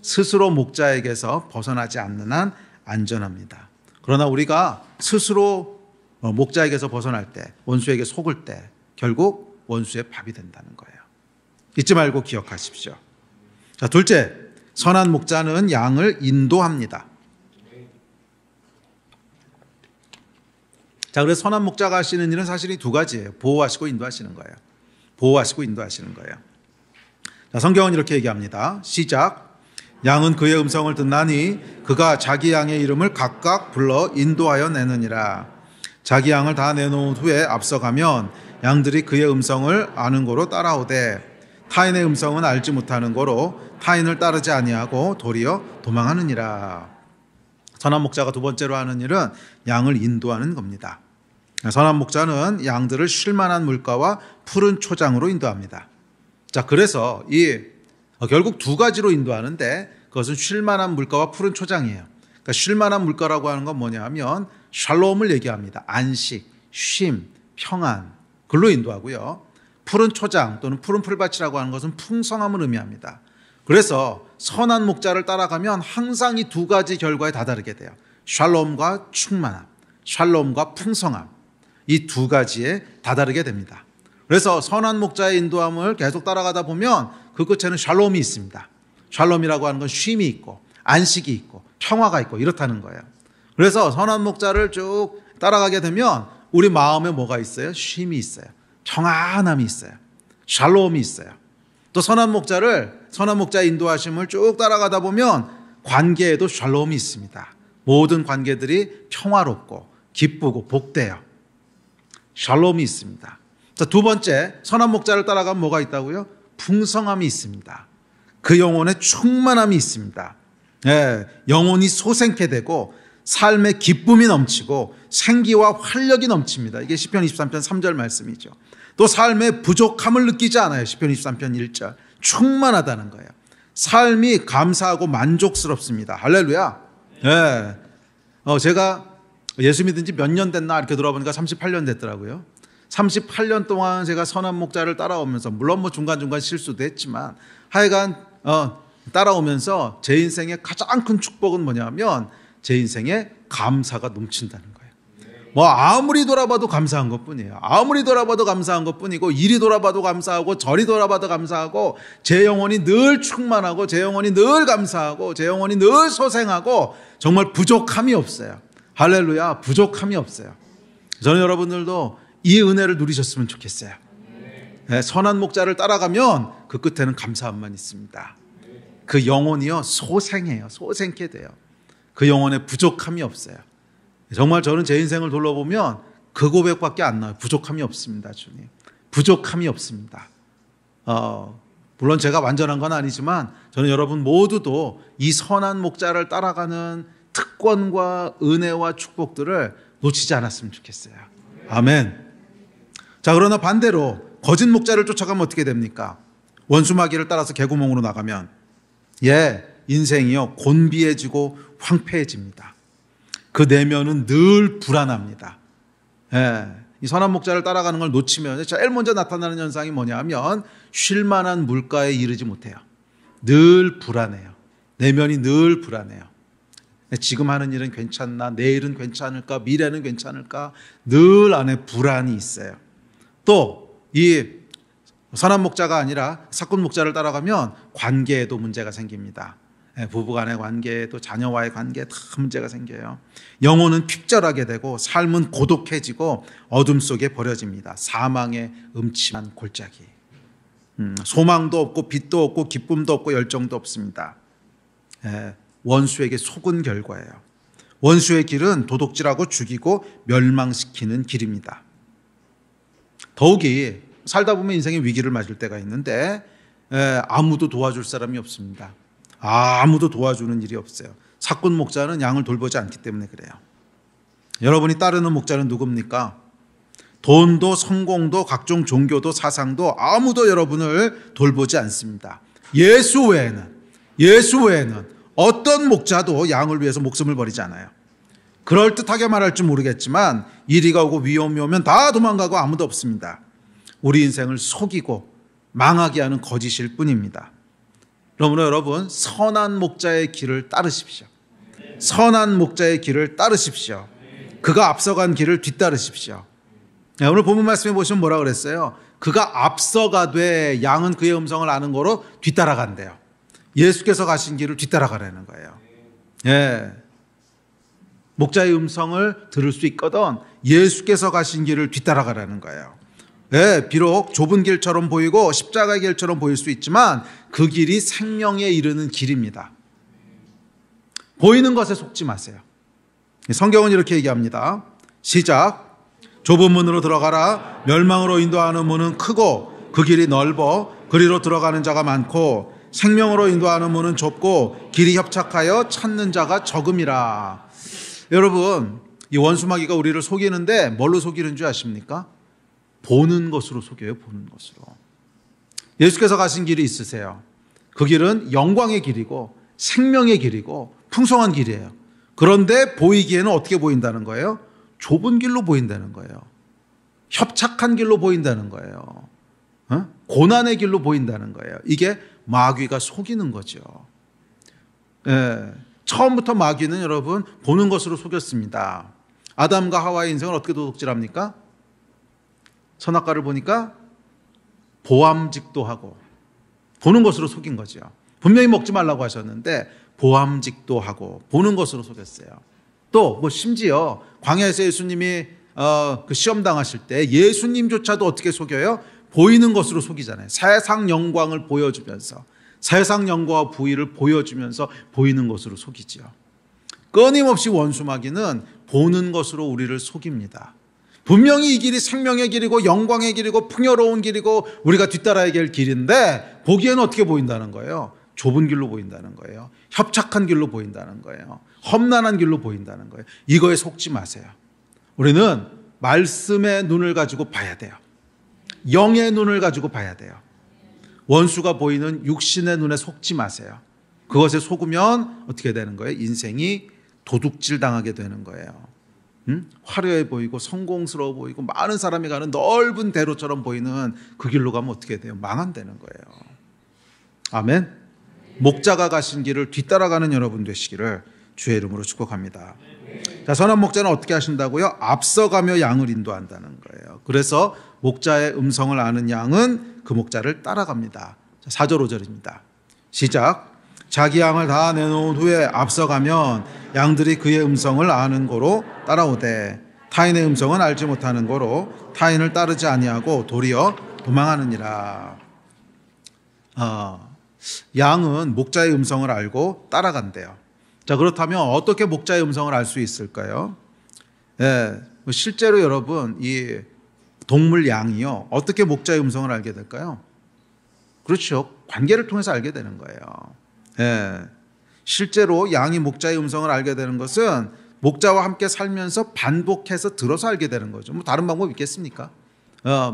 스스로 목자에게서 벗어나지 않는 한 안전합니다. 그러나 우리가 스스로 목자에게서 벗어날 때, 원수에게 속을 때 결국 원수의 밥이 된다는 거예요. 잊지 말고 기억하십시오. 자, 둘째, 선한 목자는 양을 인도합니다. 자, 그래서 선한 목자가 하시는 일은 사실 이 두 가지예요. 보호하시고 인도하시는 거예요. 보호하시고 인도하시는 거예요. 자, 성경은 이렇게 얘기합니다. 시작. 양은 그의 음성을 듣나니 그가 자기 양의 이름을 각각 불러 인도하여 내느니라. 자기 양을 다 내놓은 후에 앞서가면 양들이 그의 음성을 아는 고로 따라오되 타인의 음성은 알지 못하는 고로 타인을 따르지 아니하고 도리어 도망하느니라. 선한 목자가 두 번째로 하는 일은 양을 인도하는 겁니다. 선한 목자는 양들을 쉴만한 물가와 푸른 초장으로 인도합니다. 자, 그래서 결국 두 가지로 인도하는데 그것은 쉴만한 물가와 푸른 초장이에요. 그러니까 쉴만한 물가라고 하는 건 뭐냐 하면 샬롬을 얘기합니다. 안식, 쉼, 평안, 그걸로 인도하고요. 푸른 초장 또는 푸른 풀밭이라고 하는 것은 풍성함을 의미합니다. 그래서 선한 목자를 따라가면 항상 이 두 가지 결과에 다다르게 돼요. 샬롬과 충만함, 샬롬과 풍성함, 이 두 가지에 다다르게 됩니다. 그래서 선한 목자의 인도함을 계속 따라가다 보면 그 끝에는 샬롬이 있습니다. 샬롬이라고 하는 건 쉼이 있고 안식이 있고 평화가 있고 이렇다는 거예요. 그래서 선한 목자를 쭉 따라가게 되면 우리 마음에 뭐가 있어요? 쉼이 있어요. 평안함이 있어요. 샬롬이 있어요. 또 선한 목자의 인도하심을 쭉 따라가다 보면 관계에도 샬롬이 있습니다. 모든 관계들이 평화롭고 기쁘고 복돼요. 샬롬이 있습니다. 자, 두 번째, 선한 목자를 따라가면 뭐가 있다고요? 풍성함이 있습니다. 그 영혼에 충만함이 있습니다. 영혼이 솟생케 되고 삶의 기쁨이 넘치고 생기와 활력이 넘칩니다. 이게 시편 23편 3절 말씀이죠. 또 삶의 부족함을 느끼지 않아요. 시편 23편 1절. 충만하다는 거예요. 삶이 감사하고 만족스럽습니다. 할렐루야. 제가 예수 믿은 지 몇 년 됐나 이렇게 들어보니까 38년 됐더라고요. 38년 동안 제가 선한 목자를 따라오면서 물론 중간중간 실수도 했지만 하여간 따라오면서 제 인생의 가장 큰 축복은 뭐냐면 제 인생에 감사가 넘친다는 거예요. 아무리 돌아봐도 감사한 것뿐이에요. 아무리 돌아봐도 감사한 것뿐이고 이리 돌아봐도 감사하고 저리 돌아봐도 감사하고 제 영혼이 늘 충만하고 제 영혼이 늘 감사하고 제 영혼이 늘 소생하고 정말 부족함이 없어요. 할렐루야. 부족함이 없어요. 저는 여러분들도 이 은혜를 누리셨으면 좋겠어요. 선한 목자를 따라가면 그 끝에는 감사함만 있습니다. 그 영혼이요 소생해요. 소생케 돼요. 그 영혼에 부족함이 없어요. 정말 저는 제 인생을 돌아보면 그 고백밖에 안 나와요. 부족함이 없습니다. 주님. 부족함이 없습니다. 물론 제가 완전한 건 아니지만 저는 여러분 모두도 이 선한 목자를 따라가는 특권과 은혜와 축복들을 놓치지 않았으면 좋겠어요. 아멘. 자, 그러나 반대로 거짓 목자를 쫓아가면 어떻게 됩니까? 원수 마귀를 따라서 개구멍으로 나가면 인생이요 곤비해지고 황폐해집니다. 그 내면은 늘 불안합니다. 예, 이 선한 목자를 따라가는 걸 놓치면 제일 먼저 나타나는 현상이 뭐냐 하면 쉴만한 물가에 이르지 못해요. 늘 불안해요. 내면이 늘 불안해요. 지금 하는 일은 괜찮나? 내일은 괜찮을까? 미래는 괜찮을까? 늘 안에 불안이 있어요. 또 이 선한 목자가 아니라 사꾼 목자를 따라가면 관계에도 문제가 생깁니다. 부부간의 관계, 또 자녀와의 관계에 다 문제가 생겨요. 영혼은 핍절하게 되고 삶은 고독해지고 어둠 속에 버려집니다. 사망의 음침한 골짜기. 소망도 없고 빛도 없고 기쁨도 없고 열정도 없습니다. 원수에게 속은 결과예요. 원수의 길은 도둑질하고 죽이고 멸망시키는 길입니다. 더욱이 살다 보면 인생의 위기를 맞을 때가 있는데 아무도 도와줄 사람이 없습니다. 아무도 도와주는 일이 없어요. 사꾼 목자는 양을 돌보지 않기 때문에 그래요. 여러분이 따르는 목자는 누굽니까? 돈도 성공도 각종 종교도 사상도 아무도 여러분을 돌보지 않습니다. 예수 외에는 어떤 목자도 양을 위해서 목숨을 버리지 않아요. 그럴듯하게 말할지 모르겠지만 이리가 오고 위험이 오면 다 도망가고 아무도 없습니다. 우리 인생을 속이고 망하게 하는 거짓일 뿐입니다. 그러므로 여러분 선한 목자의 길을 따르십시오. 선한 목자의 길을 따르십시오. 그가 앞서간 길을 뒤따르십시오. 오늘 본문 말씀에 보시면 뭐라 그랬어요? 그가 앞서가되 양은 그의 음성을 아는 거로 뒤따라간대요. 예수께서 가신 길을 뒤따라가라는 거예요. 예. 목자의 음성을 들을 수 있거든 예수께서 가신 길을 뒤따라가라는 거예요. 예, 비록 좁은 길처럼 보이고 십자가의 길처럼 보일 수 있지만 그 길이 생명에 이르는 길입니다. 보이는 것에 속지 마세요. 성경은 이렇게 얘기합니다. 시작. 좁은 문으로 들어가라. 멸망으로 인도하는 문은 크고 그 길이 넓어 그리로 들어가는 자가 많고 생명으로 인도하는 문은 좁고 길이 협착하여 찾는 자가 적음이라. 여러분 이 원수마귀가 우리를 속이는데 뭘로 속이는 줄 아십니까? 보는 것으로 속여요. 보는 것으로. 예수께서 가신 길이 있으세요. 그 길은 영광의 길이고 생명의 길이고 풍성한 길이에요. 그런데 보이기에는 어떻게 보인다는 거예요? 좁은 길로 보인다는 거예요. 협착한 길로 보인다는 거예요. 고난의 길로 보인다는 거예요. 이게 마귀가 속이는 거죠. 예. 처음부터 마귀는 여러분 보는 것으로 속였습니다. 아담과 하와의 인생을 어떻게 도둑질합니까? 선악과를 보니까 보암직도 하고 보는 것으로 속인 거죠. 분명히 먹지 말라고 하셨는데 보암직도 하고 보는 것으로 속였어요. 또 뭐 심지어 광야에서 예수님이 그 시험 당하실 때 예수님조차도 어떻게 속여요? 보이는 것으로 속이잖아요. 세상 영광을 보여주면서 세상 영광과 부위를 보여주면서 보이는 것으로 속이죠. 끊임없이 원수마귀는 보는 것으로 우리를 속입니다. 분명히 이 길이 생명의 길이고 영광의 길이고 풍요로운 길이고 우리가 뒤따라야 할 길인데 보기에는 어떻게 보인다는 거예요? 좁은 길로 보인다는 거예요. 협착한 길로 보인다는 거예요. 험난한 길로 보인다는 거예요. 이거에 속지 마세요. 우리는 말씀의 눈을 가지고 봐야 돼요. 영의 눈을 가지고 봐야 돼요. 원수가 보이는 육신의 눈에 속지 마세요. 그것에 속으면 어떻게 되는 거예요? 인생이 도둑질 당하게 되는 거예요. 화려해 보이고 성공스러워 보이고 많은 사람이 가는 넓은 대로처럼 보이는 그 길로 가면 어떻게 돼요? 망한다는 거예요. 아멘. 목자가 가신 길을 뒤따라가는 여러분 되시기를 주의 이름으로 축복합니다. 자, 선한 목자는 어떻게 하신다고요? 앞서가며 양을 인도한다는 거예요. 그래서 목자의 음성을 아는 양은 그 목자를 따라갑니다. 4절 5절입니다. 시작. 자기 양을 다 내놓은 후에 앞서가면 양들이 그의 음성을 아는 거로 따라오되 타인의 음성은 알지 못하는 거로 타인을 따르지 아니하고 도리어 도망하느니라. 양은 목자의 음성을 알고 따라간대요. 자, 그렇다면 어떻게 목자의 음성을 알 수 있을까요? 실제로 여러분 이 동물 양이요 어떻게 목자의 음성을 알게 될까요? 그렇죠. 관계를 통해서 알게 되는 거예요. 실제로 양이 목자의 음성을 알게 되는 것은 목자와 함께 살면서 반복해서 들어서 알게 되는 거죠. 뭐 다른 방법이 있겠습니까?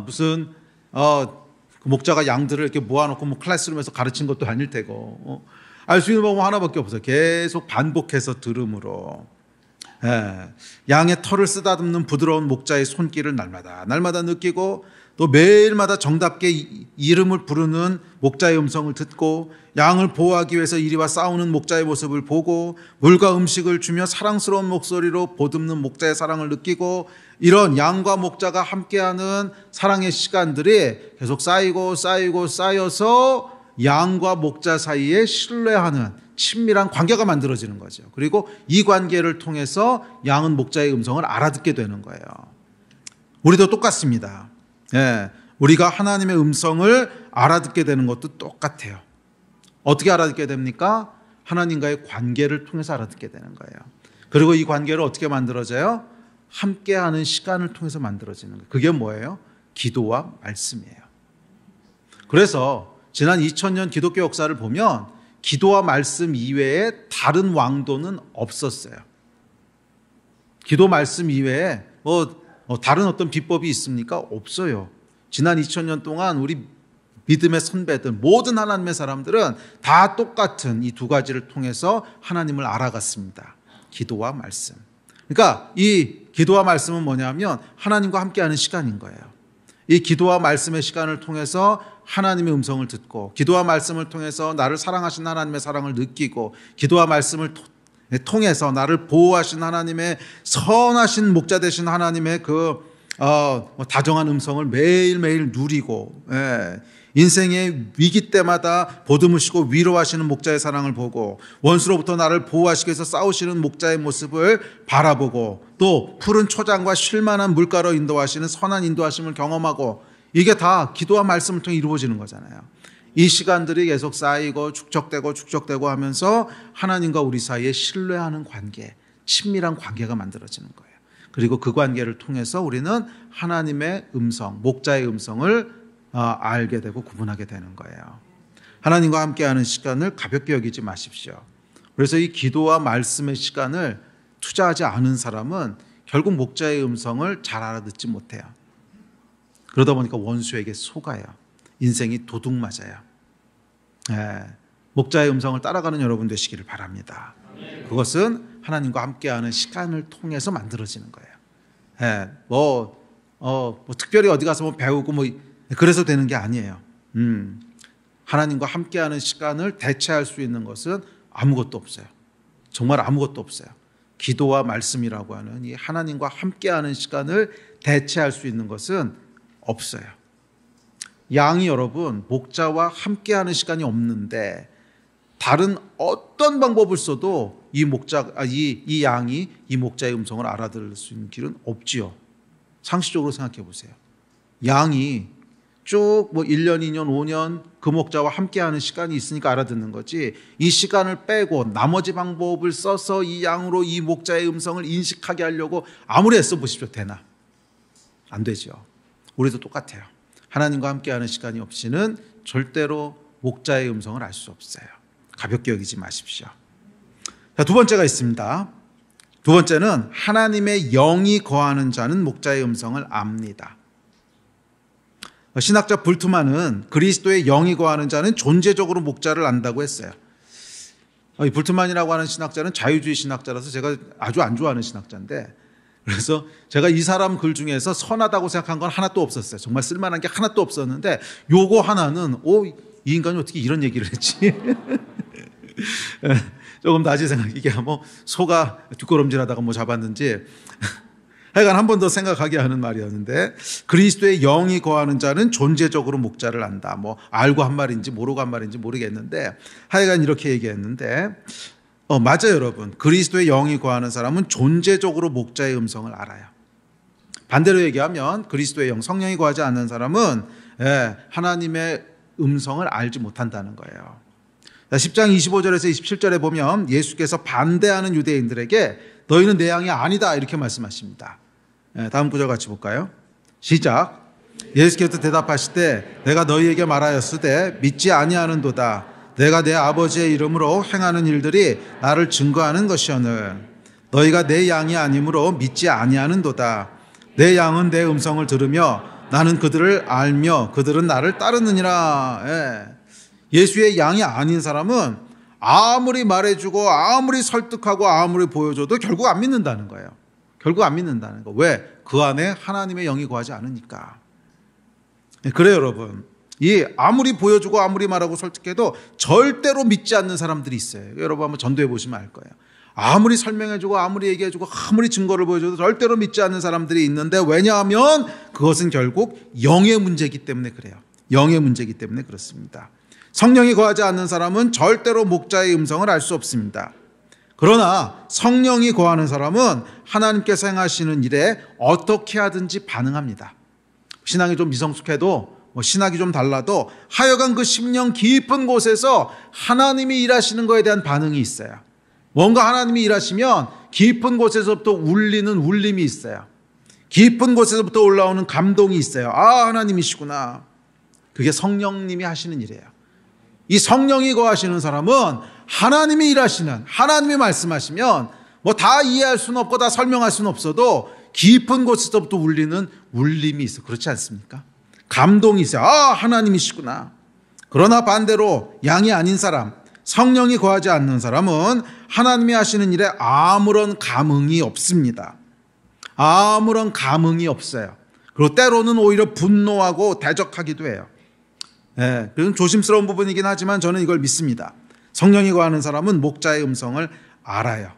무슨 그 목자가 양들을 이렇게 모아놓고 뭐 클래스룸에서 가르친 것도 아닐 테고 알 수 있는 방법 하나밖에 없어요. 계속 반복해서 들음으로. 양의 털을 쓰다듬는 부드러운 목자의 손길을 날마다 느끼고 또 매일마다 정답게 이름을 부르는 목자의 음성을 듣고 양을 보호하기 위해서 이리와 싸우는 목자의 모습을 보고 물과 음식을 주며 사랑스러운 목소리로 보듬는 목자의 사랑을 느끼고 이런 양과 목자가 함께하는 사랑의 시간들이 계속 쌓여서 양과 목자 사이에 신뢰하는 친밀한 관계가 만들어지는 거죠. 그리고 이 관계를 통해서 양은 목자의 음성을 알아듣게 되는 거예요. 우리도 똑같습니다. 우리가 하나님의 음성을 알아듣게 되는 것도 똑같아요. 어떻게 알아듣게 됩니까? 하나님과의 관계를 통해서 알아듣게 되는 거예요. 그리고 이 관계를 어떻게 만들어져요? 함께하는 시간을 통해서 만들어지는 거예요. 그게 뭐예요? 기도와 말씀이에요. 그래서 지난 2000년 기독교 역사를 보면 기도와 말씀 이외에 다른 왕도는 없었어요. 기도 말씀 이외에 다른 어떤 비법이 있습니까? 없어요. 지난 2000년 동안 우리 믿음의 선배들, 모든 하나님의 사람들은 다 똑같은 이 두 가지를 통해서 하나님을 알아갔습니다. 기도와 말씀. 그러니까 이 기도와 말씀은 뭐냐면 하나님과 함께하는 시간인 거예요. 이 기도와 말씀의 시간을 통해서 하나님의 음성을 듣고 기도와 말씀을 통해서 나를 사랑하신 하나님의 사랑을 느끼고 기도와 말씀을 통해서 나를 보호하신 하나님의 선하신 목자 되신 하나님의 그 다정한 음성을 매일매일 누리고 인생의 위기 때마다 보듬으시고 위로하시는 목자의 사랑을 보고 원수로부터 나를 보호하시기 위해서 싸우시는 목자의 모습을 바라보고 또 푸른 초장과 쉴만한 물가로 인도하시는 선한 인도하심을 경험하고 이게 다 기도와 말씀을 통해 이루어지는 거잖아요. 이 시간들이 계속 쌓이고 축적되고 하면서 하나님과 우리 사이에 신뢰하는 관계, 친밀한 관계가 만들어지는 거예요. 그리고 그 관계를 통해서 우리는 하나님의 음성, 목자의 음성을 알게 되고 구분하게 되는 거예요. 하나님과 함께하는 시간을 가볍게 여기지 마십시오. 그래서 이 기도와 말씀의 시간을 투자하지 않은 사람은 결국 목자의 음성을 잘 알아듣지 못해요. 그러다 보니까 원수에게 속아요. 인생이 도둑 맞아요. 목자의 음성을 따라가는 여러분 되시기를 바랍니다. 그것은 하나님과 함께하는 시간을 통해서 만들어지는 거예요. 특별히 어디 가서 배우고 그래서 되는 게 아니에요. 하나님과 함께하는 시간을 대체할 수 있는 것은 아무것도 없어요. 정말 아무것도 없어요. 기도와 말씀이라고 하는 이 하나님과 함께하는 시간을 대체할 수 있는 것은 없어요. 양이 여러분 목자와 함께하는 시간이 없는데 다른 어떤 방법을 써도 이 양이 이 목자의 음성을 알아들을 수 있는 길은 없지요. 상식적으로 생각해 보세요. 양이 쭉 1년, 2년, 5년 그 목자와 함께하는 시간이 있으니까 알아듣는 거지 이 시간을 빼고 나머지 방법을 써서 이 양으로 이 목자의 음성을 인식하게 하려고 아무리 애써 보십시오. 되나? 안 되죠. 우리도 똑같아요. 하나님과 함께하는 시간이 없이는 절대로 목자의 음성을 알 수 없어요. 가볍게 여기지 마십시오. 자, 두 번째가 있습니다. 두 번째는 하나님의 영이 거하는 자는 목자의 음성을 압니다. 신학자 불트만은 그리스도의 영이 거하는 자는 존재적으로 목자를 안다고 했어요. 이 불트만이라고 하는 신학자는 자유주의 신학자라서 제가 아주 안 좋아하는 신학자인데 그래서 제가 이 사람 글 중에서 선하다고 생각한 건 하나도 없었어요. 정말 쓸만한 게 하나도 없었는데 요거 하나는 이 인간이 어떻게 이런 얘기를 했지? 조금 다시 생각하게 소가 뒷걸음질하다가 잡았는지 하여간 한 번 더 생각하게 하는 말이었는데 그리스도의 영이 거하는 자는 존재적으로 목자를 안다. 알고 한 말인지 모르고 한 말인지 모르겠는데 하여간 이렇게 얘기했는데 맞아요 여러분. 그리스도의 영이 거하는 사람은 존재적으로 목자의 음성을 알아요. 반대로 얘기하면 그리스도의 영, 성령이 거하지 않는 사람은 하나님의 음성을 알지 못한다는 거예요. 10장 25절에서 27절에 보면 예수께서 반대하는 유대인들에게 너희는 내 양이 아니다 이렇게 말씀하십니다. 다음 구절 같이 볼까요? 시작. 예수께서 대답하시되 내가 너희에게 말하였으되 믿지 아니하는도다. 내가 내 아버지의 이름으로 행하는 일들이 나를 증거하는 것이오늘 너희가 내 양이 아니므로 믿지 아니하는도다. 내 양은 내 음성을 들으며 나는 그들을 알며 그들은 나를 따르느니라. 예수의 양이 아닌 사람은 아무리 말해주고 아무리 설득하고 아무리 보여줘도 결국 안 믿는다는 거예요. 결국 안 믿는다는 거. 왜? 그 안에 하나님의 영이 거하지 않으니까. 그래요, 여러분. 이 아무리 보여주고 아무리 말하고 설득해도 절대로 믿지 않는 사람들이 있어요. 여러분 한번 전도해 보시면 알 거예요. 아무리 설명해주고 아무리 얘기해주고 아무리 증거를 보여줘도 절대로 믿지 않는 사람들이 있는데, 왜냐하면 그것은 결국 영의 문제이기 때문에 그래요. 영의 문제이기 때문에 그렇습니다. 성령이 거하지 않는 사람은 절대로 목자의 음성을 알 수 없습니다. 그러나 성령이 거하는 사람은 하나님께서 행하시는 일에 어떻게 하든지 반응합니다. 신앙이 좀 미성숙해도 신학이 좀 달라도 하여간 그 심령 깊은 곳에서 하나님이 일하시는 것에 대한 반응이 있어요. 뭔가 하나님이 일하시면 깊은 곳에서부터 울리는 울림이 있어요. 깊은 곳에서부터 올라오는 감동이 있어요. 아, 하나님이시구나. 그게 성령님이 하시는 일이에요. 이 성령이 거하시는 사람은 하나님이 일하시는, 하나님이 말씀하시면 다 이해할 수는 없고 다 설명할 수는 없어도 깊은 곳에서부터 울리는 울림이 있어. 그렇지 않습니까? 감동이 있어요. 아, 하나님이시구나. 그러나 반대로 양이 아닌 사람, 성령이 거하지 않는 사람은 하나님이 하시는 일에 아무런 감흥이 없습니다. 아무런 감흥이 없어요. 그리고 때로는 오히려 분노하고 대적하기도 해요. 그건 조심스러운 부분이긴 하지만 저는 이걸 믿습니다. 성령이 거하는 사람은 목자의 음성을 알아요.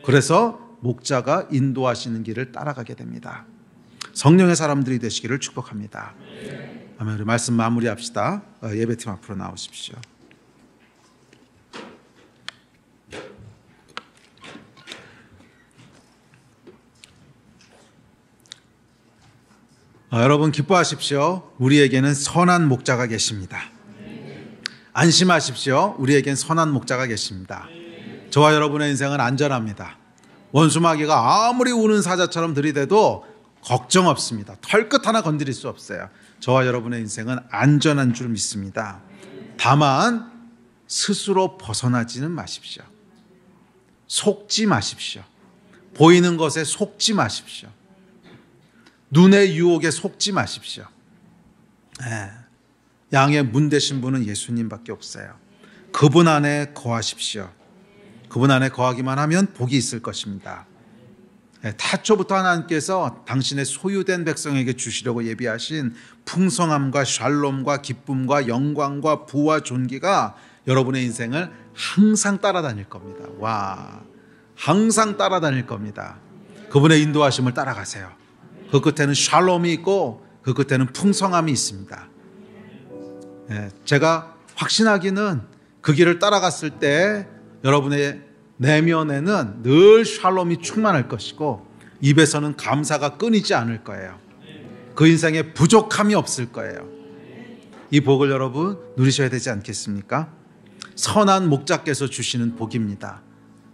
그래서 목자가 인도하시는 길을 따라가게 됩니다. 성령의 사람들이 되시기를 축복합니다. 아멘. 우리 말씀 마무리합시다. 예배팀 앞으로 나오십시오. 여러분 기뻐하십시오. 우리에게는 선한 목자가 계십니다. 안심하십시오. 우리에겐 선한 목자가 계십니다. 저와 여러분의 인생은 안전합니다. 원수마귀가 아무리 우는 사자처럼 들이대도 걱정 없습니다. 털끝 하나 건드릴 수 없어요. 저와 여러분의 인생은 안전한 줄 믿습니다. 다만 스스로 벗어나지는 마십시오. 속지 마십시오. 보이는 것에 속지 마십시오. 눈의 유혹에 속지 마십시오. 양의 문 되신 분은 예수님밖에 없어요. 그분 안에 거하십시오. 그분 안에 거하기만 하면 복이 있을 것입니다. 타초부터 하나님께서 당신의 소유된 백성에게 주시려고 예비하신 풍성함과 샬롬과 기쁨과 영광과 부와 존귀가 여러분의 인생을 항상 따라다닐 겁니다. 와, 항상 따라다닐 겁니다. 그분의 인도하심을 따라가세요. 그 끝에는 샬롬이 있고 그 끝에는 풍성함이 있습니다. 제가 확신하기는 그 길을 따라갔을 때 여러분의 내면에는 늘 샬롬이 충만할 것이고 입에서는 감사가 끊이지 않을 거예요. 그 인생에 부족함이 없을 거예요. 이 복을 여러분 누리셔야 되지 않겠습니까? 선한 목자께서 주시는 복입니다.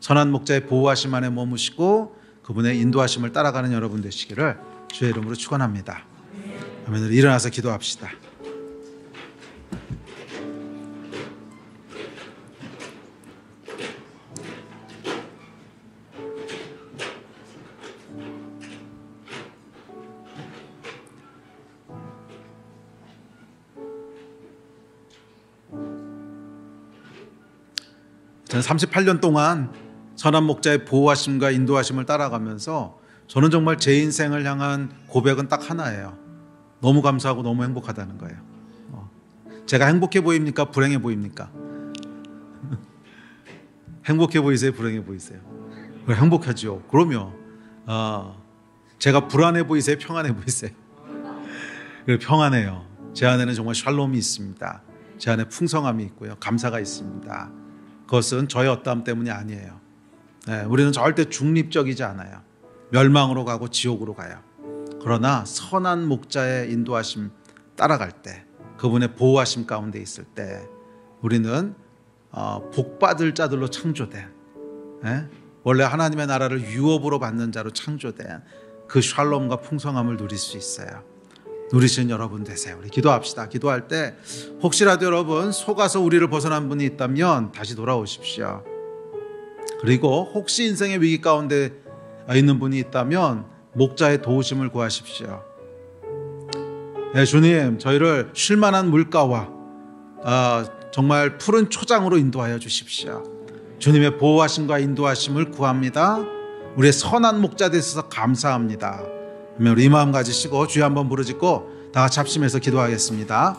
선한 목자의 보호하심 안에 머무시고 그분의 인도하심을 따라가는 여러분 되시기를 주의 이름으로 축원합니다. 아멘. 일어나서 기도합시다. 저는 38년 동안 선한 목자의 보호하심과 인도하심을 따라가면서 저는 정말 제 인생을 향한 고백은 딱 하나예요. 너무 감사하고 너무 행복하다는 거예요. 제가 행복해 보입니까? 불행해 보입니까? 행복해 보이세요? 불행해 보이세요? 행복하죠. 그러면 제가 불안해 보이세요? 평안해 보이세요? 평안해요. 제 안에는 정말 샬롬이 있습니다. 제 안에 풍성함이 있고요. 감사가 있습니다. 그것은 저의 어떠함 때문이 아니에요. 우리는 절대 중립적이지 않아요. 멸망으로 가고 지옥으로 가요. 그러나 선한 목자의 인도하심 따라갈 때, 그분의 보호하심 가운데 있을 때 우리는 복받을 자들로 창조된, 원래 하나님의 나라를 유업으로 받는 자로 창조된 그 샬롬과 풍성함을 누릴 수 있어요. 누리시는 여러분 되세요. 우리 기도합시다. 기도할 때 혹시라도 여러분 속아서 우리를 벗어난 분이 있다면 다시 돌아오십시오. 그리고 혹시 인생의 위기 가운데 있는 분이 있다면 목자의 도우심을 구하십시오. 주님, 저희를 쉴만한 물가와 정말 푸른 초장으로 인도하여 주십시오. 주님의 보호하심과 인도하심을 구합니다. 우리의 선한 목자 되셔서 감사합니다. 그러면 우리 이 마음 가지시고 주여 한번 부르짖고 다 같이 합심해서 기도하겠습니다.